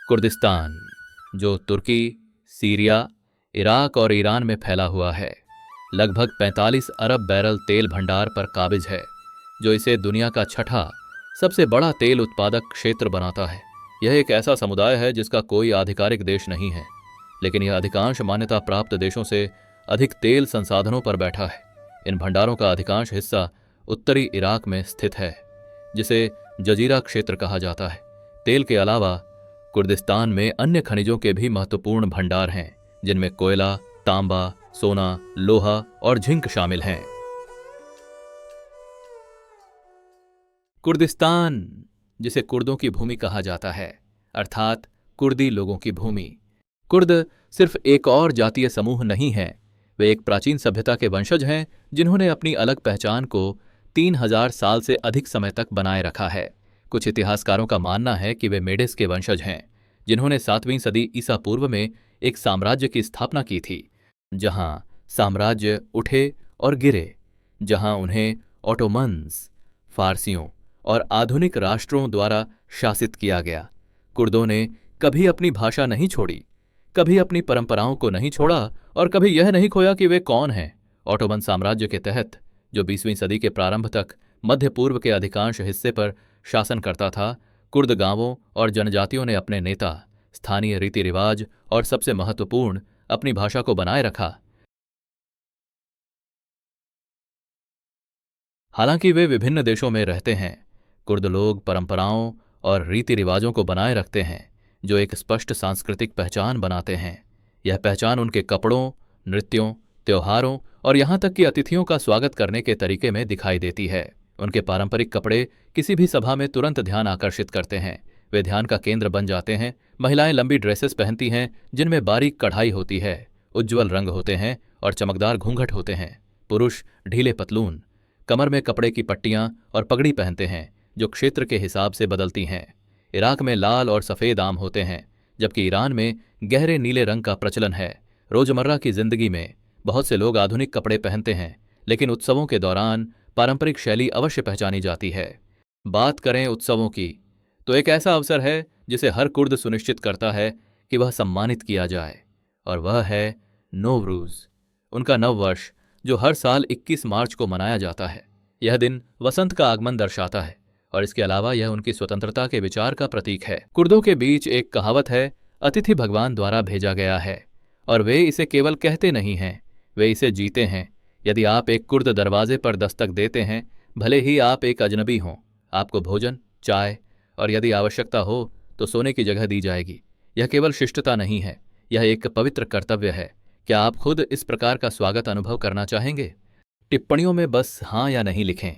Kurdistan, जो तुर्की, Syria, Iraq और Iran में फैला हुआ है, लगभग 45 अरब बैरल तेल भंडार पर काबिज है, जो इसे दुनिया का छठा सबसे बड़ा तेल उत्पादक क्षेत्र बनाता है। यह एक ऐसा समुदाय है जिसका कोई आधिकारिक देश नहीं है, लेकिन यह अधिकांश मान्यता प्राप्त देशों से अधिक तेल संसाधनों पर बैठा है। इन भंडारों का अधिकांश हिस्सा उत्तरी इराक में स्थित है, जिसे जजीरा क्षेत्र कहा जाता है। तेल के अलावा कुर्दिस्तान में अन्य खनिजों के भी महत्वपूर्ण भंडार हैं, जिनमें कोयला, तांबा, सोना, लोहा और जिंक शामिल हैं। कुर्दिस्तान, जिसे कुर्दों की भूमि कहा जाता है, अर्थात कुर्दी लोगों की भूमि। कुर्द सिर्फ एक और जातीय समूह नहीं है, वे एक प्राचीन सभ्यता के वंशज हैं जिन्होंने अपनी अलग पहचान को 3000 साल से अधिक समय तक बनाए रखा है। कुछ इतिहासकारों का मानना है कि वे मेडिस के वंशज हैं, जिन्होंने 7वीं सदी ईसा पूर्व में एक साम्राज्य की स्थापना की थी, जहां साम्राज्य उठे और गिरे, जहां उन्हें ऑटोमन्स, फारसियों और आधुनिक राष्ट्रों द्वारा शासित किया गया। कुर्दों ने कभी अपनी भाषा नहीं छोड़ी, कभी अपनी परंपराओं को नहीं छोड़ा और कभी यह नहीं खोया कि वे कौन हैं। ऑटोमन साम्राज्य के तहत, जो 20वीं सदी के प्रारंभ तक मध्य पूर्व के अधिकांश हिस्से पर शासन करता था, कुर्द गांवों और जनजातियों ने अपने नेता, स्थानीय रीति रिवाज और सबसे महत्वपूर्ण, अपनी भाषा को बनाए रखा। हालांकि वे विभिन्न देशों में रहते हैं, कुर्द लोग परंपराओं और रीति रिवाजों को बनाए रखते हैं जो एक स्पष्ट सांस्कृतिक पहचान बनाते हैं। यह पहचान उनके कपड़ों, नृत्यों, त्योहारों और यहाँ तक कि अतिथियों का स्वागत करने के तरीके में दिखाई देती है। उनके पारंपरिक कपड़े किसी भी सभा में तुरंत ध्यान आकर्षित करते हैं, वे ध्यान का केंद्र बन जाते हैं। महिलाएं लंबी ड्रेसेस पहनती हैं जिनमें बारीक कढ़ाई होती है, उज्ज्वल रंग होते हैं और चमकदार घूंघट होते हैं। पुरुष ढीले पतलून, कमर में कपड़े की पट्टियां और पगड़ी पहनते हैं, जो क्षेत्र के हिसाब से बदलती हैं। इराक में लाल और सफ़ेद आम होते हैं, जबकि ईरान में गहरे नीले रंग का प्रचलन है। रोजमर्रा की जिंदगी में बहुत से लोग आधुनिक कपड़े पहनते हैं, लेकिन उत्सवों के दौरान पारंपरिक शैली अवश्य पहचानी जाती है। बात करें उत्सवों की, तो एक ऐसा अवसर है जिसे हर कुर्द सुनिश्चित करता है कि वह सम्मानित किया जाए, और वह है नोवरूज, उनका नववर्ष, जो हर साल 21 मार्च को मनाया जाता है। यह दिन वसंत का आगमन दर्शाता है और इसके अलावा यह उनकी स्वतंत्रता के विचार का प्रतीक है। कुर्दों के बीच एक कहावत है, अतिथि भगवान द्वारा भेजा गया है, और वे इसे केवल कहते नहीं हैं, वे इसे जीते हैं। यदि आप एक कुर्द दरवाजे पर दस्तक देते हैं, भले ही आप एक अजनबी हों, आपको भोजन, चाय और यदि आवश्यकता हो तो सोने की जगह दी जाएगी। यह केवल शिष्टता नहीं है, यह एक पवित्र कर्तव्य है। क्या आप खुद इस प्रकार का स्वागत अनुभव करना चाहेंगे? टिप्पणियों में बस हाँ या नहीं लिखें।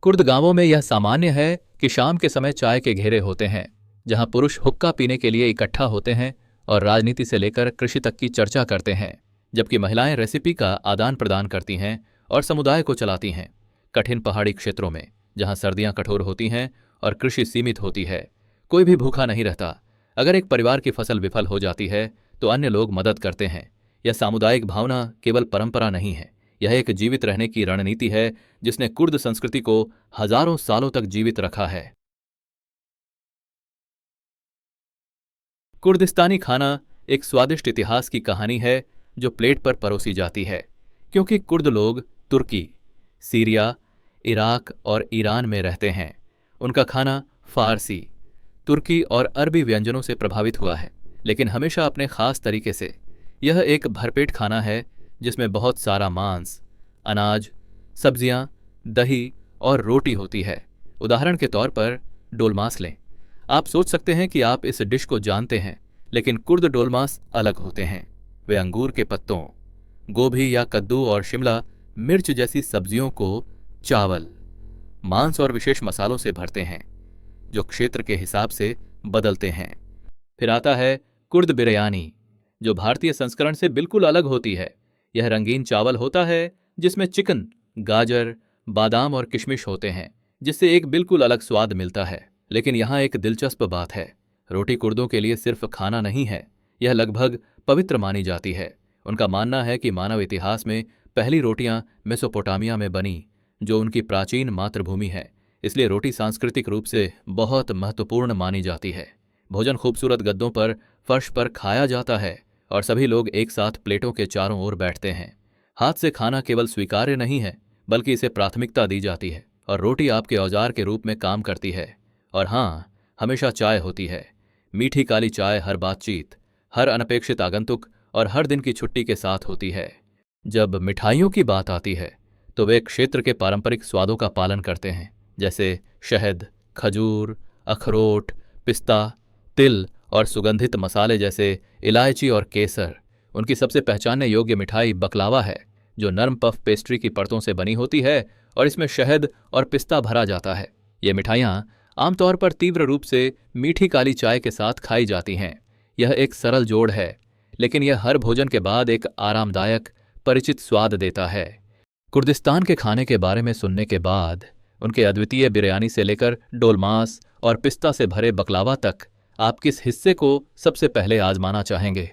कुर्द गांवों में यह सामान्य है कि शाम के समय चाय के घेरे होते हैं, जहां पुरुष हुक्का पीने के लिए इकट्ठा होते हैं और राजनीति से लेकर कृषि तक की चर्चा करते हैं, जबकि महिलाएं रेसिपी का आदान प्रदान करती हैं और समुदाय को चलाती हैं। कठिन पहाड़ी क्षेत्रों में, जहां सर्दियां कठोर होती हैं और कृषि सीमित होती है, कोई भी भूखा नहीं रहता। अगर एक परिवार की फसल विफल हो जाती है तो अन्य लोग मदद करते हैं। यह सामुदायिक भावना केवल परंपरा नहीं है, यह एक जीवित रहने की रणनीति है जिसने कुर्द संस्कृति को हजारों सालों तक जीवित रखा है। कुर्दिस्तानी खाना एक स्वादिष्ट इतिहास की कहानी है जो प्लेट पर परोसी जाती है, क्योंकि कुर्द लोग तुर्की, सीरिया, इराक और ईरान में रहते हैं। उनका खाना फारसी, तुर्की और अरबी व्यंजनों से प्रभावित हुआ है, लेकिन हमेशा अपने खास तरीके से। यह एक भरपेट खाना है जिसमें बहुत सारा मांस, अनाज, सब्जियां, दही और रोटी होती है। उदाहरण के तौर पर डोलमास लें। आप सोच सकते हैं कि आप इस डिश को जानते हैं, लेकिन कुर्द डोलमास अलग होते हैं। वे अंगूर के पत्तों, गोभी या कद्दू और शिमला मिर्च जैसी सब्जियों को चावल, मांस और विशेष मसालों से भरते हैं, जो क्षेत्र के हिसाब से बदलते हैं। फिर आता है कुर्द बिरयानी, जो भारतीय संस्करण से बिल्कुल अलग होती है। यह रंगीन चावल होता है जिसमें चिकन, गाजर, बादाम और किशमिश होते हैं, जिससे एक बिल्कुल अलग स्वाद मिलता है। लेकिन यहाँ एक दिलचस्प बात है, रोटी कुर्दों के लिए सिर्फ खाना नहीं है, यह लगभग पवित्र मानी जाती है। उनका मानना है कि मानव इतिहास में पहली रोटियां मेसोपोटामिया में बनी, जो उनकी प्राचीन मातृभूमि है, इसलिए रोटी सांस्कृतिक रूप से बहुत महत्वपूर्ण मानी जाती है। भोजन खूबसूरत गद्दों पर, फर्श पर खाया जाता है और सभी लोग एक साथ प्लेटों के चारों ओर बैठते हैं। हाथ से खाना केवल स्वीकार्य नहीं है, बल्कि इसे प्राथमिकता दी जाती है और रोटी आपके औजार के रूप में काम करती है। और हाँ, हमेशा चाय होती है। मीठी काली चाय हर बातचीत, हर अनपेक्षित आगंतुक और हर दिन की छुट्टी के साथ होती है। जब मिठाइयों की बात आती है तो वे क्षेत्र के पारंपरिक स्वादों का पालन करते हैं, जैसे शहद, खजूर, अखरोट, पिस्ता, तिल और सुगंधित मसाले जैसे इलायची और केसर। उनकी सबसे पहचानने योग्य मिठाई बकलावा है, जो नरम पफ पेस्ट्री की परतों से बनी होती है और इसमें शहद और पिस्ता भरा जाता है। ये मिठाइयाँ आमतौर पर तीव्र रूप से मीठी काली चाय के साथ खाई जाती हैं। यह एक सरल जोड़ है, लेकिन यह हर भोजन के बाद एक आरामदायक, परिचित स्वाद देता है। कुर्दिस्तान के खाने के बारे में सुनने के बाद, उनके अद्वितीय बिरयानी से लेकर डोलमास और पिस्ता से भरे बकलावा तक, आप किस हिस्से को सबसे पहले आजमाना चाहेंगे?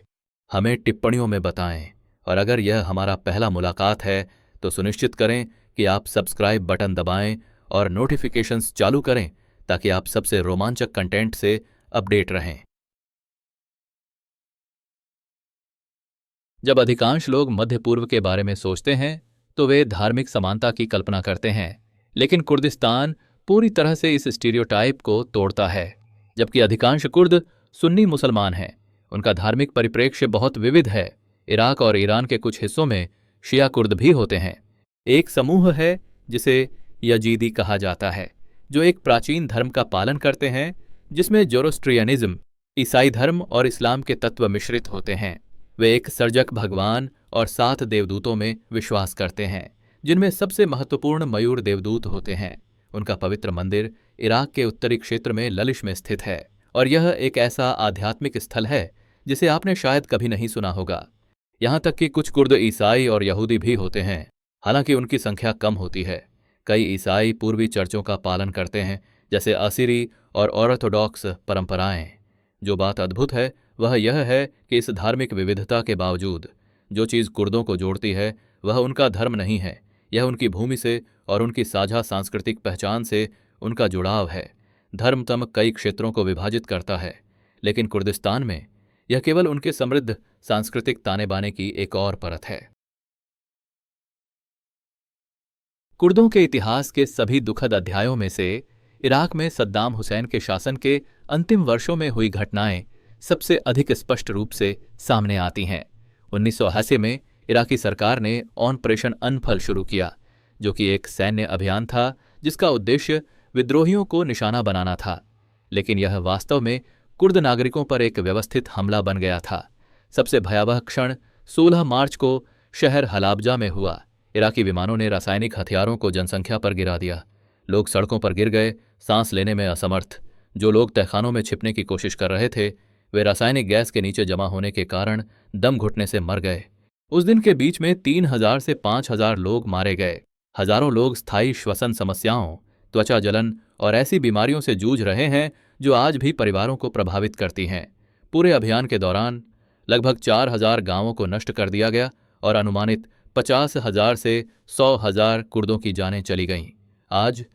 हमें टिप्पणियों में बताएं। और अगर यह हमारा पहला मुलाकात है तो सुनिश्चित करें कि आप सब्सक्राइब बटन दबाएं और नोटिफिकेशंस चालू करें, ताकि आप सबसे रोमांचक कंटेंट से अपडेट रहें। जब अधिकांश लोग मध्य पूर्व के बारे में सोचते हैं तो वे धार्मिक समानता की कल्पना करते हैं, लेकिन कुर्दिस्तान पूरी तरह से इस स्टीरियोटाइप को तोड़ता है। जबकि अधिकांश कुर्द सुन्नी मुसलमान हैं, उनका धार्मिक परिप्रेक्ष्य बहुत विविध है। इराक और ईरान के कुछ हिस्सों में शिया कुर्द भी होते हैं। एक समूह है जिसे यजीदी कहा जाता है, जो एक प्राचीन धर्म का पालन करते हैं जिसमें जोरोस्ट्रियनिज्म, ईसाई धर्म और इस्लाम के तत्व मिश्रित होते हैं। वे एक सर्जक भगवान और 7 देवदूतों में विश्वास करते हैं, जिनमें सबसे महत्वपूर्ण मयूर देवदूत होते हैं। उनका पवित्र मंदिर इराक के उत्तरी क्षेत्र में ललिश में स्थित है, और यह एक ऐसा आध्यात्मिक स्थल है जिसे आपने शायद कभी नहीं सुना होगा। यहाँ तक कि कुछ कुर्द ईसाई और यहूदी भी होते हैं, हालांकि उनकी संख्या कम होती है। कई ईसाई पूर्वी चर्चों का पालन करते हैं, जैसे असीरी और ऑर्थोडॉक्स परंपराएं। जो बात अद्भुत है वह यह है कि इस धार्मिक विविधता के बावजूद जो चीज़ कुर्दों को जोड़ती है वह उनका धर्म नहीं है, यह उनकी भूमि से और उनकी साझा सांस्कृतिक पहचान से उनका जुड़ाव है। धर्म तम कई क्षेत्रों को विभाजित करता है, लेकिन कुर्दिस्तान में यह केवल उनके समृद्ध सांस्कृतिक ताने बाने की एक और परत है। कुर्दों के इतिहास के सभी दुखद अध्यायों में से इराक में सद्दाम हुसैन के शासन के अंतिम वर्षों में हुई घटनाएं सबसे अधिक स्पष्ट रूप से सामने आती हैं। 1980 में इराकी सरकार ने ऑपरेशन अनफल शुरू किया, जो कि एक सैन्य अभियान था जिसका उद्देश्य विद्रोहियों को निशाना बनाना था, लेकिन यह वास्तव में कुर्द नागरिकों पर एक व्यवस्थित हमला बन गया था। सबसे भयावह क्षण 16 मार्च को शहर हलाबजा में हुआ। इराकी विमानों ने रासायनिक हथियारों को जनसंख्या पर गिरा दिया। लोग सड़कों पर गिर गए, सांस लेने में असमर्थ। जो लोग तहखानों में छिपने की कोशिश कर रहे थे, वे रासायनिक गैस के नीचे जमा होने के कारण दम घुटने से मर गए। उस दिन के बीच में 3000 से 5000 लोग मारे गए। हजारों लोग स्थायी श्वसन समस्याओं, त्वचा जलन और ऐसी बीमारियों से जूझ रहे हैं जो आज भी परिवारों को प्रभावित करती हैं। पूरे अभियान के दौरान लगभग 4000 गांवों को नष्ट कर दिया गया और अनुमानित 50,000 से 100,000 कुर्दों की जानें चली गईं। आज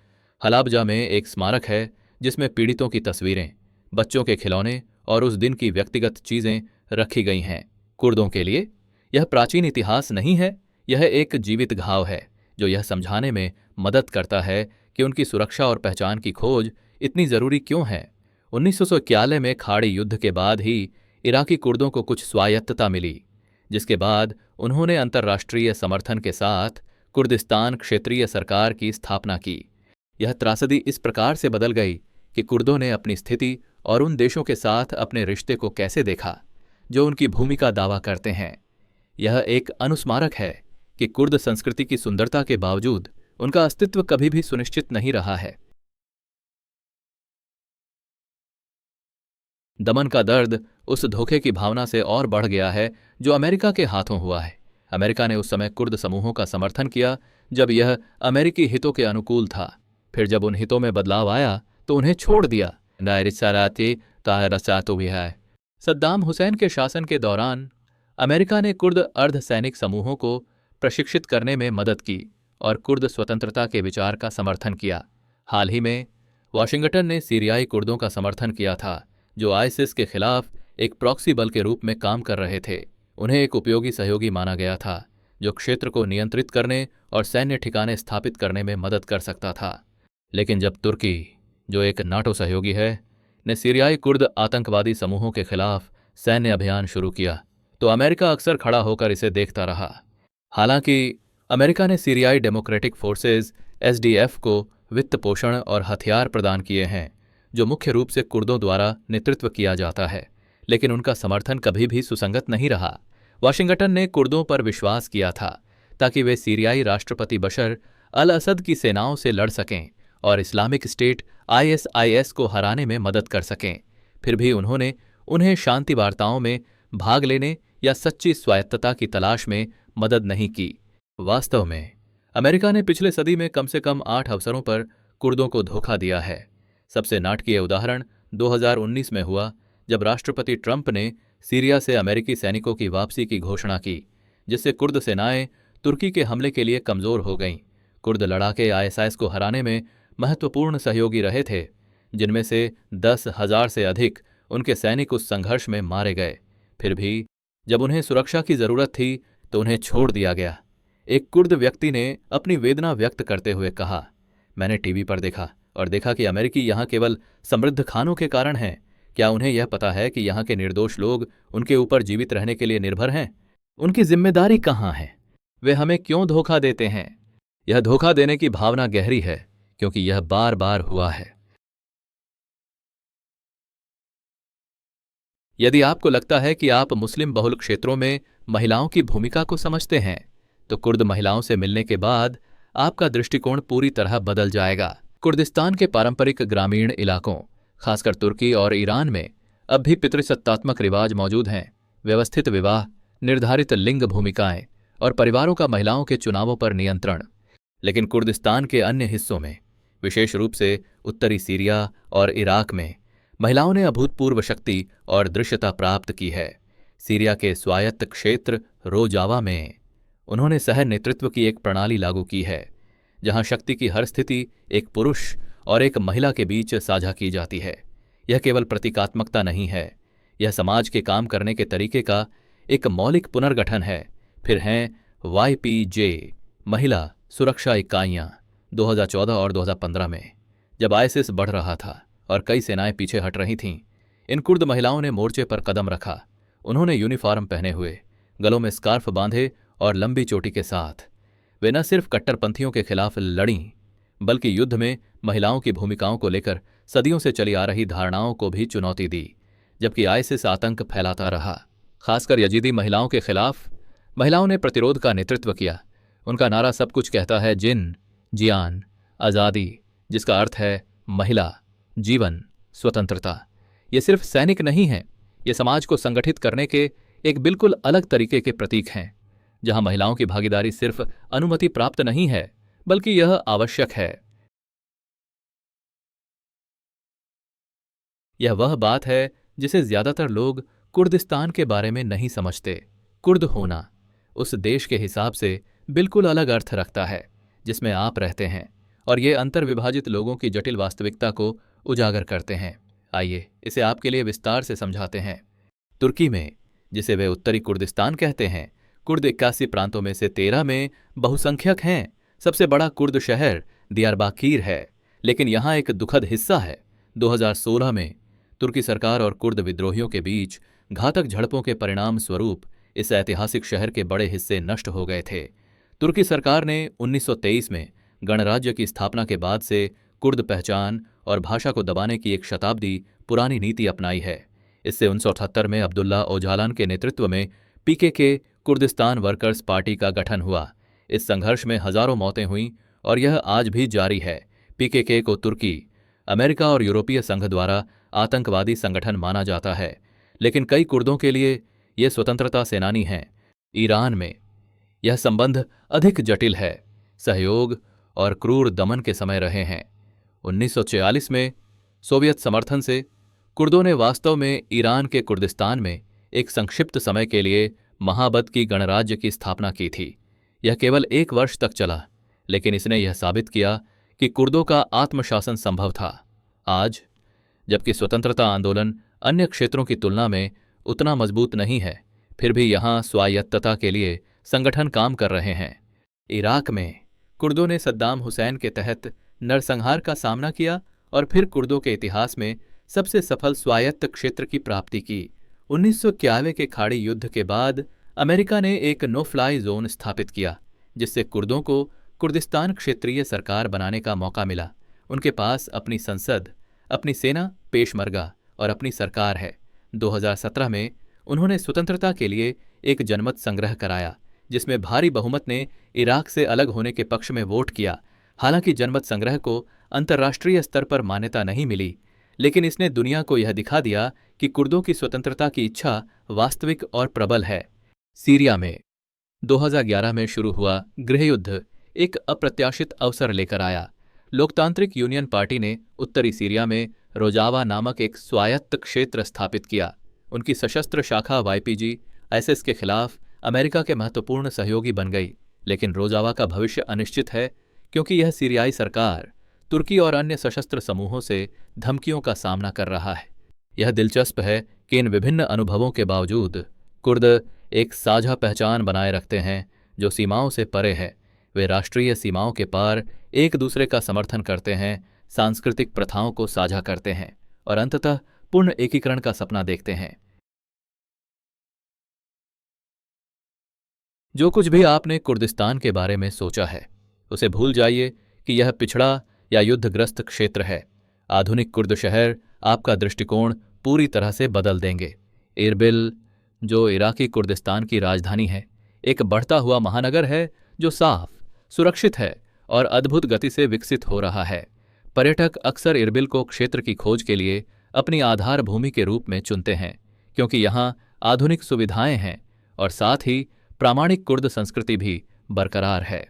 हलाबजा में एक स्मारक है जिसमें पीड़ितों की तस्वीरें, बच्चों के खिलौने और उस दिन की व्यक्तिगत चीजें रखी गई हैं। कुर्दों के लिए यह प्राचीन इतिहास नहीं है, यह एक जीवित घाव है जो यह समझाने में मदद करता है कि उनकी सुरक्षा और पहचान की खोज इतनी जरूरी क्यों है। 1991 में खाड़ी युद्ध के बाद ही इराकी कुर्दों को कुछ स्वायत्तता मिली, जिसके बाद उन्होंने अंतर्राष्ट्रीय समर्थन के साथ कुर्दिस्तान क्षेत्रीय सरकार की स्थापना की। यह त्रासदी इस प्रकार से बदल गई कि कुर्दों ने अपनी स्थिति और उन देशों के साथ अपने रिश्ते को कैसे देखा जो उनकी भूमि का दावा करते हैं। यह एक अनुस्मारक है कि कुर्द संस्कृति की सुंदरता के बावजूद उनका अस्तित्व कभी भी सुनिश्चित नहीं रहा है। दमन का दर्द उस धोखे की भावना से और बढ़ गया है जो अमेरिका के हाथों हुआ है। अमेरिका ने उस समय कुर्द समूहों का समर्थन किया जब यह अमेरिकी हितों के अनुकूल था। फिर जब उन हितों में बदलाव आया तो उन्हें छोड़ दिया। सद्दाम हुसैन के शासन के दौरान अमेरिका ने कुर्द अर्धसैनिक समूहों को प्रशिक्षित करने में मदद की और कुर्द स्वतंत्रता के विचार का समर्थन किया। हाल ही में वाशिंगटन ने सीरियाई कुर्दों का समर्थन किया था जो आईसिस के खिलाफ एक प्रॉक्सी बल के रूप में काम कर रहे थे। उन्हें एक उपयोगी सहयोगी माना गया था जो क्षेत्र को नियंत्रित करने और सैन्य ठिकाने स्थापित करने में मदद कर सकता था। लेकिन जब तुर्की, जो एक नाटो सहयोगी है, ने सीरियाई कुर्द आतंकवादी समूहों के खिलाफ सैन्य अभियान शुरू किया तो अमेरिका अक्सर खड़ा होकर इसे देखता रहा। हालांकि अमेरिका ने सीरियाई डेमोक्रेटिक फोर्सेज एसडीएफ को वित्त पोषण और हथियार प्रदान किए हैं जो मुख्य रूप से कुर्दों द्वारा नेतृत्व किया जाता है, लेकिन उनका समर्थन कभी भी सुसंगत नहीं रहा। वाशिंगटन ने कुर्दों पर विश्वास किया था ताकि वे सीरियाई राष्ट्रपति बशर अल असद की सेनाओं से लड़ सकें और इस्लामिक स्टेट आईएसआईएस को हराने में मदद कर सकें। फिर भी उन्होंने उन्हें शांति वार्ताओं में भाग लेने या सच्ची स्वायत्तता की तलाश में मदद नहीं की। वास्तव में अमेरिका ने पिछले सदी में कम से कम 8 अवसरों पर कुर्दों को धोखा दिया है। सबसे नाटकीय उदाहरण 2019 में हुआ जब राष्ट्रपति ट्रंप ने सीरिया से अमेरिकी सैनिकों की वापसी की घोषणा की, जिससे कुर्द सेनाएं तुर्की के हमले के लिए कमजोर हो गईं। कुर्द लड़ाके आईएसआईएस को हराने में महत्वपूर्ण सहयोगी रहे थे, जिनमें से 10,000 से अधिक उनके सैनिक उस संघर्ष में मारे गए। फिर भी जब उन्हें सुरक्षा की जरूरत थी तो उन्हें छोड़ दिया गया। एक कुर्द व्यक्ति ने अपनी वेदना व्यक्त करते हुए कहा, मैंने टीवी पर देखा और देखा कि अमेरिकी यहाँ केवल समृद्ध खानों के कारण हैं। क्या उन्हें यह पता है कि यहाँ के निर्दोष लोग उनके ऊपर जीवित रहने के लिए निर्भर हैं? उनकी जिम्मेदारी कहाँ है? वे हमें क्यों धोखा देते हैं? यह धोखा देने की भावना गहरी है क्योंकि यह बार बार हुआ है। यदि आपको लगता है कि आप मुस्लिम बहुल क्षेत्रों में महिलाओं की भूमिका को समझते हैं तो कुर्द महिलाओं से मिलने के बाद आपका दृष्टिकोण पूरी तरह बदल जाएगा। कुर्दिस्तान के पारंपरिक ग्रामीण इलाकों, खासकर तुर्की और ईरान में अब भी पितृसत्तात्मक रिवाज मौजूद हैं। व्यवस्थित विवाह, निर्धारित लिंग भूमिकाएं और परिवारों का महिलाओं के चुनावों पर नियंत्रण। लेकिन कुर्दिस्तान के अन्य हिस्सों में, विशेष रूप से उत्तरी सीरिया और इराक में, महिलाओं ने अभूतपूर्व शक्ति और दृश्यता प्राप्त की है। सीरिया के स्वायत्त क्षेत्र रोजावा में उन्होंने सह नेतृत्व की एक प्रणाली लागू की है जहां शक्ति की हर स्थिति एक पुरुष और एक महिला के बीच साझा की जाती है। यह केवल प्रतीकात्मकता नहीं है, यह समाज के काम करने के तरीके का एक मौलिक पुनर्गठन है। फिर हैं YPJ महिला सुरक्षा इकाइयां। 2014 और 2015 में जब आईसिस बढ़ रहा था और कई सेनाएं पीछे हट रही थीं, इन कुर्द महिलाओं ने मोर्चे पर कदम रखा। उन्होंने यूनिफॉर्म पहने हुए, गलों में स्कार्फ बांधे और लंबी चोटी के साथ वे न सिर्फ कट्टरपंथियों के खिलाफ लड़ीं, बल्कि युद्ध में महिलाओं की भूमिकाओं को लेकर सदियों से चली आ रही धारणाओं को भी चुनौती दी। जबकि आईसिस आतंक फैलाता रहा, खासकर यजीदी महिलाओं के खिलाफ, महिलाओं ने प्रतिरोध का नेतृत्व किया। उनका नारा सब कुछ कहता है, जिन, जियान, आज़ादी, जिसका अर्थ है महिला, जीवन, स्वतंत्रता। ये सिर्फ सैनिक नहीं हैं, ये समाज को संगठित करने के एक बिल्कुल अलग तरीके के प्रतीक हैं, जहां महिलाओं की भागीदारी सिर्फ अनुमति प्राप्त नहीं है बल्कि यह आवश्यक है। यह वह बात है जिसे ज्यादातर लोग कुर्दिस्तान के बारे में नहीं समझते। कुर्द होना उस देश के हिसाब से बिल्कुल अलग अर्थ रखता है जिसमें आप रहते हैं, और ये अंतर्विभाजित लोगों की जटिल वास्तविकता को उजागर करते हैं। आइए इसे आपके लिए विस्तार से समझाते हैं। तुर्की में, जिसे वे उत्तरी कुर्दिस्तान कहते हैं, कुर्द 81 प्रांतों में से 13 में बहुसंख्यक हैं। सबसे बड़ा कुर्द शहर दियारबाकीर है, लेकिन यहाँ एक दुखद हिस्सा है। 2016 में तुर्की सरकार और कुर्द विद्रोहियों के बीच घातक झड़पों के परिणाम स्वरूप इस ऐतिहासिक शहर के बड़े हिस्से नष्ट हो गए थे। तुर्की सरकार ने 1923 में गणराज्य की स्थापना के बाद से कुर्द पहचान और भाषा को दबाने की एक शताब्दी पुरानी नीति अपनाई है। इससे 1978 में अब्दुल्ला ओजालान के नेतृत्व में PKK कुर्दिस्तान वर्कर्स पार्टी का गठन हुआ। इस संघर्ष में हजारों मौतें हुईं और यह आज भी जारी है। PKK को तुर्की, अमेरिका और यूरोपीय संघ द्वारा आतंकवादी संगठन माना जाता है, लेकिन कई कुर्दों के लिए ये स्वतंत्रता सेनानी हैं। ईरान में यह संबंध अधिक जटिल है, सहयोग और क्रूर दमन के समय रहे हैं। 1946 में सोवियत समर्थन से कुर्दों ने वास्तव में ईरान के कुर्दिस्तान में एक संक्षिप्त समय के लिए महाबत की गणराज्य की स्थापना की थी। यह केवल 1 वर्ष तक चला, लेकिन इसने यह साबित किया कि कुर्दों का आत्मशासन संभव था। आज, जबकि स्वतंत्रता आंदोलन अन्य क्षेत्रों की तुलना में उतना मजबूत नहीं है, फिर भी यहाँ स्वायत्तता के लिए संगठन काम कर रहे हैं। इराक में कुर्दों ने सद्दाम हुसैन के तहत नरसंहार का सामना किया और फिर कुर्दों के इतिहास में सबसे सफल स्वायत्त क्षेत्र की प्राप्ति की। 1991 के खाड़ी युद्ध के बाद अमेरिका ने एक नो फ्लाई जोन स्थापित किया, जिससे कुर्दों को कुर्दिस्तान क्षेत्रीय सरकार बनाने का मौका मिला। उनके पास अपनी संसद, अपनी सेना, पेशमर्गा और अपनी सरकार है। 2017 में उन्होंने स्वतंत्रता के लिए एक जनमत संग्रह कराया, जिसमें भारी बहुमत ने इराक से अलग होने के पक्ष में वोट किया। हालांकि जनमत संग्रह को अंतर्राष्ट्रीय स्तर पर मान्यता नहीं मिली, लेकिन इसने दुनिया को यह दिखा दिया कि कुर्दों की स्वतंत्रता की इच्छा वास्तविक और प्रबल है। सीरिया में 2011 में शुरू हुआ गृहयुद्ध एक अप्रत्याशित अवसर लेकर आया। लोकतांत्रिक यूनियन पार्टी ने उत्तरी सीरिया में रोजावा नामक एक स्वायत्त क्षेत्र स्थापित किया। उनकी सशस्त्र शाखा वाईपीजी आईएसआईएस के खिलाफ अमेरिका के महत्वपूर्ण सहयोगी बन गई, लेकिन रोजावा का भविष्य अनिश्चित है, क्योंकि यह सीरियाई सरकार तुर्की और अन्य सशस्त्र समूहों से धमकियों का सामना कर रहा है। यह दिलचस्प है कि इन विभिन्न अनुभवों के बावजूद कुर्द एक साझा पहचान बनाए रखते हैं जो सीमाओं से परे है। वे राष्ट्रीय सीमाओं के पार एक दूसरे का समर्थन करते हैं, सांस्कृतिक प्रथाओं को साझा करते हैं और अंततः पूर्ण एकीकरण का सपना देखते हैं। जो कुछ भी आपने कुर्दिस्तान के बारे में सोचा है, उसे भूल जाइए कि यह पिछड़ा या युद्धग्रस्त क्षेत्र है। आधुनिक कुर्द शहर आपका दृष्टिकोण पूरी तरह से बदल देंगे। इरबिल, जो इराकी कुर्दिस्तान की राजधानी है, एक बढ़ता हुआ महानगर है जो साफ, सुरक्षित है और अद्भुत गति से विकसित हो रहा है। पर्यटक अक्सर इरबिल को क्षेत्र की खोज के लिए अपनी आधार भूमि के रूप में चुनते हैं, क्योंकि यहाँ आधुनिक सुविधाएं हैं और साथ ही प्रामाणिक कुर्द संस्कृति भी बरकरार है।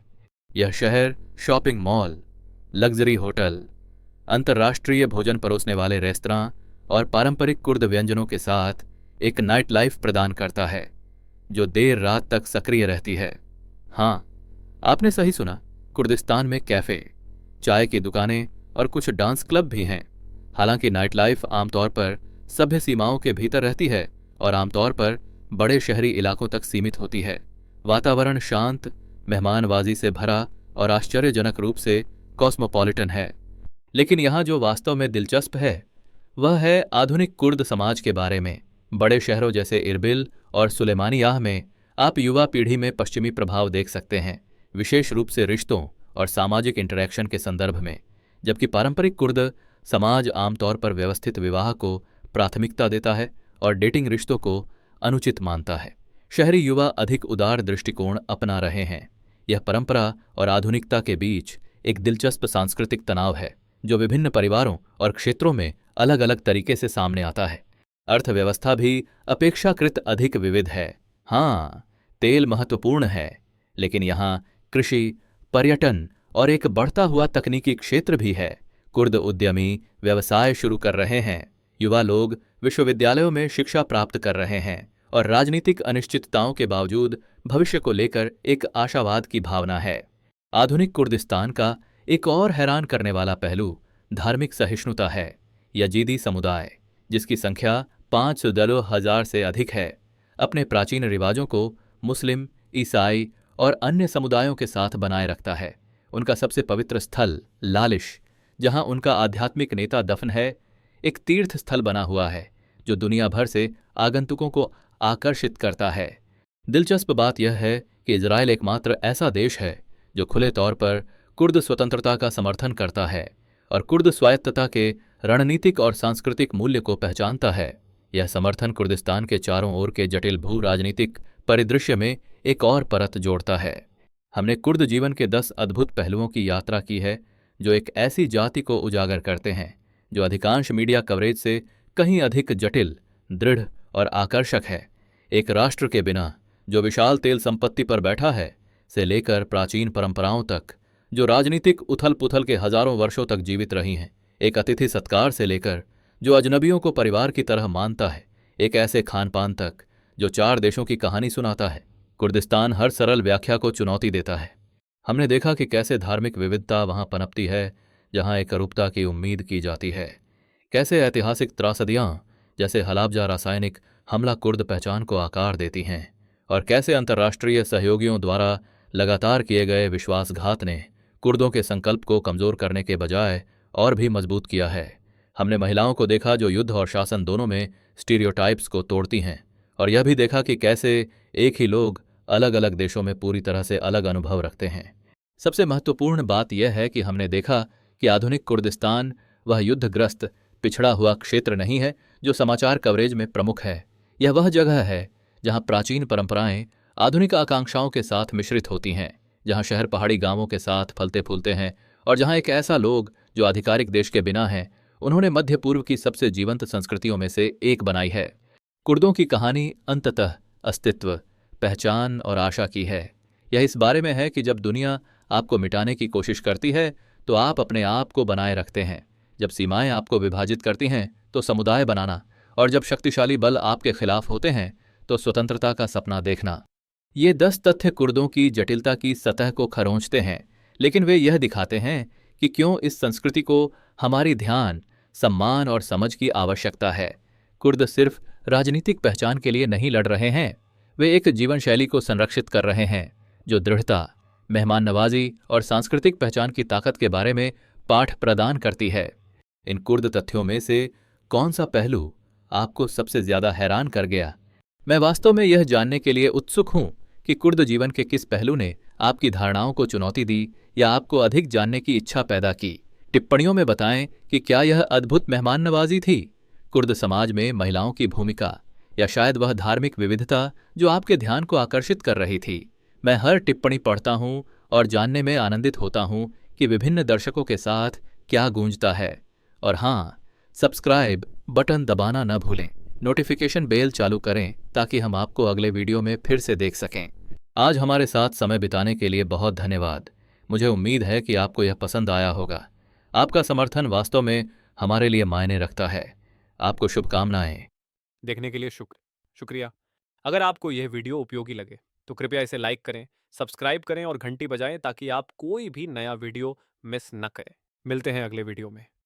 यह शहर शॉपिंग मॉल, लग्जरी होटल, अंतर्राष्ट्रीय भोजन परोसने वाले रेस्तरां और पारंपरिक कुर्द व्यंजनों के साथ एक नाइट लाइफ प्रदान करता है जो देर रात तक सक्रिय रहती है। हाँ, आपने सही सुना, कुर्दिस्तान में कैफे, चाय की दुकानें और कुछ डांस क्लब भी हैं। हालांकि नाइट लाइफ आमतौर पर सभ्य सीमाओं के भीतर रहती है और आमतौर पर बड़े शहरी इलाकों तक सीमित होती है। वातावरण शांत, मेहमानबाजी से भरा और आश्चर्यजनक रूप से कॉस्मोपॉलिटन है। लेकिन यहाँ जो वास्तव में दिलचस्प है वह है आधुनिक कुर्द समाज के बारे में। बड़े शहरों जैसे इरबिल और सुलेमानियाह में आप युवा पीढ़ी में पश्चिमी प्रभाव देख सकते हैं, विशेष रूप से रिश्तों और सामाजिक इंटरैक्शन के संदर्भ में। जबकि पारंपरिक कुर्द समाज आमतौर पर व्यवस्थित विवाह को प्राथमिकता देता है और डेटिंग रिश्तों को अनुचित मानता है। शहरी युवा अधिक उदार दृष्टिकोण अपना रहे हैं। यह परंपरा और आधुनिकता के बीच एक दिलचस्प सांस्कृतिक तनाव है जो विभिन्न परिवारों और क्षेत्रों में अलग अलग तरीके से सामने आता है। अर्थव्यवस्था भी अपेक्षाकृत अधिक विविध है। हाँ, तेल महत्वपूर्ण है, लेकिन यहाँ कृषि, पर्यटन और एक बढ़ता हुआ तकनीकी क्षेत्र भी है। कुर्द उद्यमी व्यवसाय शुरू कर रहे हैं, युवा लोग विश्वविद्यालयों में शिक्षा प्राप्त कर रहे हैं और राजनीतिक अनिश्चितताओं के बावजूद भविष्य को लेकर एक आशावाद की भावना है। आधुनिक कुर्दिस्तान का एक और हैरान करने वाला पहलू धार्मिक सहिष्णुता है। यजीदी समुदाय, जिसकी संख्या 510,000 से अधिक है, अपने प्राचीन रिवाजों को मुस्लिम, ईसाई और अन्य समुदायों के साथ बनाए रखता है। उनका सबसे पवित्र स्थल लालिश, जहां उनका आध्यात्मिक नेता दफन है, एक तीर्थ स्थल बना हुआ है जो दुनिया भर से आगंतुकों को आकर्षित करता है। दिलचस्प बात यह है कि इजरायल एकमात्र ऐसा देश है जो खुले तौर पर कुर्द स्वतंत्रता का समर्थन करता है और कुर्द स्वायत्तता के रणनीतिक और सांस्कृतिक मूल्य को पहचानता है। यह समर्थन कुर्दिस्तान के चारों ओर के जटिल भू राजनीतिक परिदृश्य में एक और परत जोड़ता है। हमने कुर्द जीवन के 10 अद्भुत पहलुओं की यात्रा की है जो एक ऐसी जाति को उजागर करते हैं जो अधिकांश मीडिया कवरेज से कहीं अधिक जटिल, दृढ़ और आकर्षक है। एक राष्ट्र के बिना जो विशाल तेल संपत्ति पर बैठा है से लेकर प्राचीन परंपराओं तक जो राजनीतिक उथल पुथल के हजारों वर्षों तक जीवित रही हैं। एक अतिथि सत्कार से लेकर जो अजनबियों को परिवार की तरह मानता है, एक ऐसे खान पान तक जो 4 देशों की कहानी सुनाता है। कुर्दिस्तान हर सरल व्याख्या को चुनौती देता है। हमने देखा कि कैसे धार्मिक विविधता वहां पनपती है जहां एक अरूपता की उम्मीद की जाती है, कैसे ऐतिहासिक त्रासदियां जैसे हलाबजा रासायनिक हमला कुर्द पहचान को आकार देती हैं, और कैसे अंतर्राष्ट्रीय सहयोगियों द्वारा लगातार किए गए विश्वासघात ने कुर्दों के संकल्प को कमजोर करने के बजाय और भी मजबूत किया है। हमने महिलाओं को देखा जो युद्ध और शासन दोनों में स्टीरियोटाइप्स को तोड़ती हैं, और यह भी देखा कि कैसे एक ही लोग अलग अलग देशों में पूरी तरह से अलग अनुभव रखते हैं। सबसे महत्वपूर्ण बात यह है कि हमने देखा कि आधुनिक कुर्दिस्तान वह युद्धग्रस्त पिछड़ा हुआ क्षेत्र नहीं है जो समाचार कवरेज में प्रमुख है। यह वह जगह है जहां प्राचीन परंपराएं आधुनिक आकांक्षाओं के साथ मिश्रित होती हैं, जहां शहर पहाड़ी गांवों के साथ फलते फूलते हैं, और जहां एक ऐसा लोग जो आधिकारिक देश के बिना है उन्होंने मध्य पूर्व की सबसे जीवंत संस्कृतियों में से एक बनाई है। कुर्दों की कहानी अंततः अस्तित्व, पहचान और आशा की है। यह इस बारे में है कि जब दुनिया आपको मिटाने की कोशिश करती है तो आप अपने आप को बनाए रखते हैं, जब सीमाएं आपको विभाजित करती हैं तो समुदाय बनाना, और जब शक्तिशाली बल आपके खिलाफ होते हैं तो स्वतंत्रता का सपना देखना। ये 10 तथ्य कुर्दों की जटिलता की सतह को खरोंचते हैं, लेकिन वे यह दिखाते हैं कि क्यों इस संस्कृति को हमारी ध्यान, सम्मान और समझ की आवश्यकता है। कुर्द सिर्फ राजनीतिक पहचान के लिए नहीं लड़ रहे हैं, वे एक जीवन शैली को संरक्षित कर रहे हैं जो दृढ़ता, मेहमान नवाजी और सांस्कृतिक पहचान की ताकत के बारे में पाठ प्रदान करती है। इन कुर्द तथ्यों में से कौन सा पहलू आपको सबसे ज्यादा हैरान कर गया? मैं वास्तव में यह जानने के लिए उत्सुक हूं कि कुर्द जीवन के किस पहलू ने आपकी धारणाओं को चुनौती दी या आपको अधिक जानने की इच्छा पैदा की। टिप्पणियों में बताएं कि क्या यह अद्भुत मेहमान नवाजी थी, कुर्द समाज में महिलाओं की भूमिका, या शायद वह धार्मिक विविधता जो आपके ध्यान को आकर्षित कर रही थी। मैं हर टिप्पणी पढ़ता हूं और जानने में आनंदित होता हूं कि विभिन्न दर्शकों के साथ क्या गूंजता है। और हाँ, सब्सक्राइब बटन दबाना न भूलें, नोटिफिकेशन बेल चालू करें ताकि हम आपको अगले वीडियो में फिर से देख सकें। आज हमारे साथ समय बिताने के लिए बहुत धन्यवाद। मुझे उम्मीद है कि आपको यह पसंद आया होगा। आपका समर्थन वास्तव में हमारे लिए मायने रखता है। आपको शुभकामनाएं। देखने के लिए शुक्रिया। अगर आपको यह वीडियो उपयोगी लगे तो कृपया इसे लाइक करें, सब्सक्राइब करें और घंटी बजाएं ताकि आप कोई भी नया वीडियो मिस न करें। मिलते हैं अगले वीडियो में।